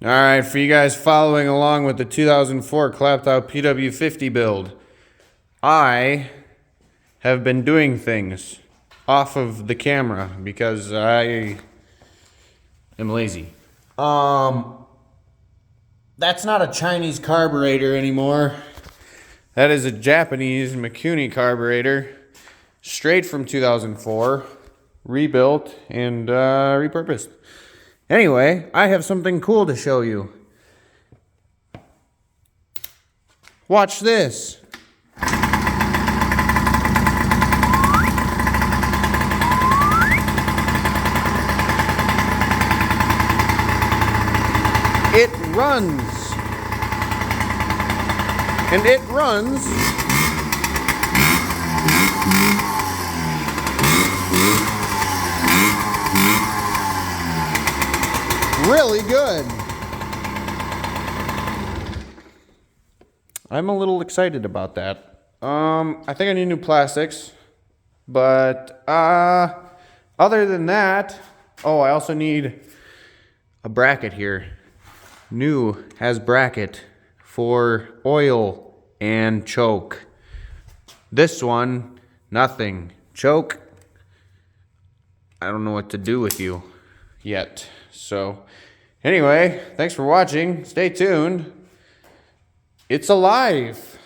Alright, for you guys following along with the 2004 clapped out PW50 build, I have been doing things off of the camera because I am lazy. That's not a Chinese carburetor anymore. That is a Japanese Mikuni carburetor, straight from 2004, rebuilt and repurposed. Anyway, I have something cool to show you. Watch this. It runs. And it runs really good. I'm a little excited about that. I think I need new plastics, but other than that, oh, I also need a bracket here. New has bracket for oil and choke. This one, nothing. Choke, I don't know what to do with you yet. So, anyway, thanks for watching. Stay tuned. It's alive.